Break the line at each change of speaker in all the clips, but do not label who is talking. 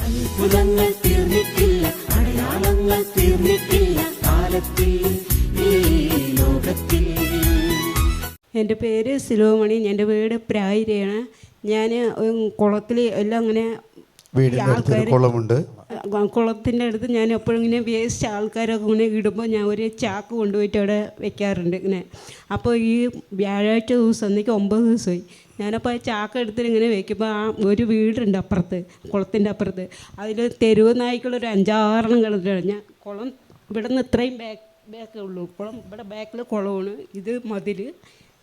അത്ഭുതങ്ങൾ തീർന്നിട്ടില്ല, അടയാളങ്ങൾ തീർന്നിട്ടില്ല കാലത്തിൽ ഈ ലോകത്തിൽ.
എൻ്റെ പേര് സിലോമണി. എൻ്റെ വീട് പ്രായിരയാണ്. ഞാൻ കുളത്തിൽ എല്ലാം അങ്ങനെ
കുളമുണ്ട്.
കുളത്തിൻ്റെ അടുത്ത് ഞാൻ എപ്പോഴും ഇങ്ങനെ വേസ്റ്റ് ആൾക്കാരൊക്കെ ഇങ്ങനെ ഇടുമ്പോൾ ഞാൻ ഒരു ചാക്ക് കൊണ്ടുപോയിട്ട് അവിടെ വെക്കാറുണ്ട് ഇങ്ങനെ. അപ്പോൾ ഈ വ്യാഴാഴ്ച ദിവസം അന്നേക്ക് 9 ദിവസമായി. ഞാനപ്പോൾ ആ ചാക്ക് എടുത്തിട്ട് ഇങ്ങനെ വെക്കുമ്പോൾ ആ ഒരു വീടുണ്ട് അപ്പുറത്ത്, കുളത്തിൻ്റെ അപ്പുറത്ത്. അതിൽ തെരുവ് നായ്ക്കളൊരു 5-6 കളിച്ചിട്ട് ഞാൻ കുളം ഇവിടെ നിന്ന് ഇത്രയും ബാക്കേ ഉള്ളൂ. കുളം ഇവിടെ ബാക്കിൽ കുളമാണ്, ഇത് മതിൽ,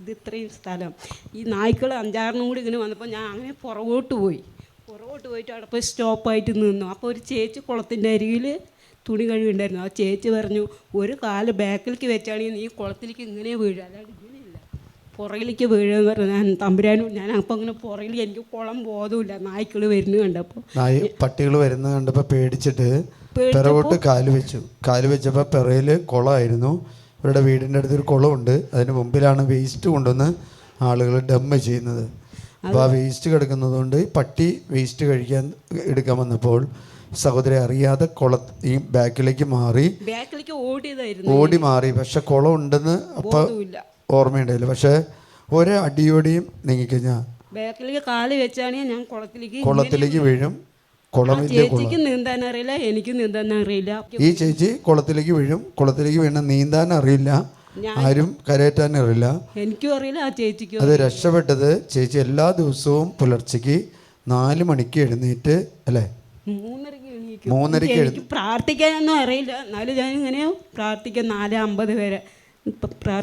ഇത് ഇത്രയും സ്ഥലം. ഈ നായ്ക്കൾ 5-6 കൂടി ഇങ്ങനെ വന്നപ്പോൾ ഞാൻ അങ്ങനെ പുറകോട്ട് പോയിട്ട് അവിടെ പോയി സ്റ്റോപ്പായിട്ട് നിന്നു. അപ്പോൾ ഒരു ചേച്ചി കുളത്തിൻ്റെ അരികിൽ തുണി കഴുകുണ്ടായിരുന്നു. ആ ചേച്ചി പറഞ്ഞു, ഒരു കാല് ബാക്കിലേക്ക് വെച്ചാണെങ്കിൽ നീ കുളത്തിലേക്ക് ഇങ്ങനെ വീഴുക, അല്ലാണ്ട് ഇങ്ങനെയില്ല പുറകിലേക്ക് വീഴുകയെന്ന് പറഞ്ഞു. ഞാൻ തമ്പുരാനും ഞാൻ അപ്പോൾ അങ്ങനെ പുറകിൽ എനിക്ക് കുളം ബോധമില്ല. നായ്ക്കൾ വരുന്നത് കണ്ടപ്പോൾ,
പട്ടികൾ വരുന്നത് കണ്ടപ്പോൾ പേടിച്ചിട്ട് പിറകോട്ട് കാല് വെച്ചപ്പോൾ പിറയിൽ കുളമായിരുന്നു. ഇവരുടെ വീടിൻ്റെ അടുത്തൊരു കുളമുണ്ട്, അതിന് മുമ്പിലാണ് വേസ്റ്റ് കൊണ്ടുവന്ന് ആളുകൾ ഡമ്മ് ചെയ്യുന്നത്. അപ്പോൾ ആ വേസ്റ്റ് കിടക്കുന്നത് കൊണ്ട് പട്ടി വേസ്റ്റ് എടുക്കാൻ വന്നപ്പോൾ സഹോദരി അറിയാതെ ഈ ബാക്കിലേക്ക് ഓടി മാറി. പക്ഷെ കുളം ഉണ്ടെന്ന് അപ്പം ഓർമ്മയുണ്ടായില്ല. പക്ഷെ ഒരേ അടിയോടിയും നീങ്ങിക്കഴിഞ്ഞാൽ
ബാക്കിലേക്ക് കാല് വെച്ചാണെങ്കിൽ ഞാൻ
കുളത്തിലേക്ക് വീഴും.
ചേച്ചിക്ക് നീന്താൻ അറിയില്ല, എനിക്ക് നീന്താൻ അറിയില്ല.
ഈ ചേച്ചി കുളത്തിലേക്ക് വീണ നീന്താൻ അറിയില്ല, ആരും കരയറ്റാൻ അറിയില്ല,
എനിക്കും അറിയില്ല, ആ ചേച്ചിക്കും.
അത് രക്ഷപ്പെട്ടത് ചേച്ചി എല്ലാ ദിവസവും പുലർച്ചയ്ക്ക് 4 മണിക്ക് എഴുന്നേറ്റ് അല്ലേ 3:30
എനിക്ക് പ്രാർത്ഥിക്കാനൊന്നും അറിയില്ല, എന്നാലും ഞാൻ ഇങ്ങനെ പ്രാർത്ഥിക്കാം 4:50 വരെ.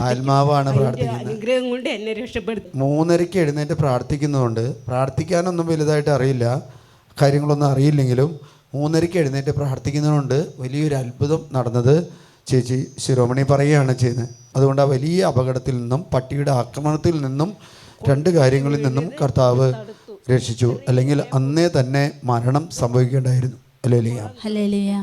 ആത്മാവാണ് പ്രാർത്ഥിക്കുന്നത്.
അനുഗ്രഹം കൊണ്ട് എന്നെ രക്ഷപ്പെടുത്തി.
3:30 എഴുന്നേറ്റ് പ്രാർത്ഥിക്കുന്നതുകൊണ്ട് പ്രാർത്ഥിക്കാനൊന്നും വലുതായിട്ട് അറിയില്ല, കാര്യങ്ങളൊന്നും അറിയില്ലെങ്കിലും 3:30 എഴുന്നേറ്റ് പ്രാർത്ഥിക്കുന്നതുകൊണ്ട് വലിയൊരു അത്ഭുതം നടന്നത് ചേച്ചി ശിരോമണി പറയുകയാണ് ചെയ്യുന്നത്. അതുകൊണ്ട് ആ വലിയ അപകടത്തിൽ നിന്നും, പട്ടിയുടെ ആക്രമണത്തിൽ നിന്നും, 2 കാര്യങ്ങളിൽ നിന്നും കർത്താവ് രക്ഷിച്ചു. അല്ലെങ്കിൽ അന്നേ തന്നെ മരണം സംഭവിക്കേണ്ടായിരുന്നു. Hallelujah,
hallelujah.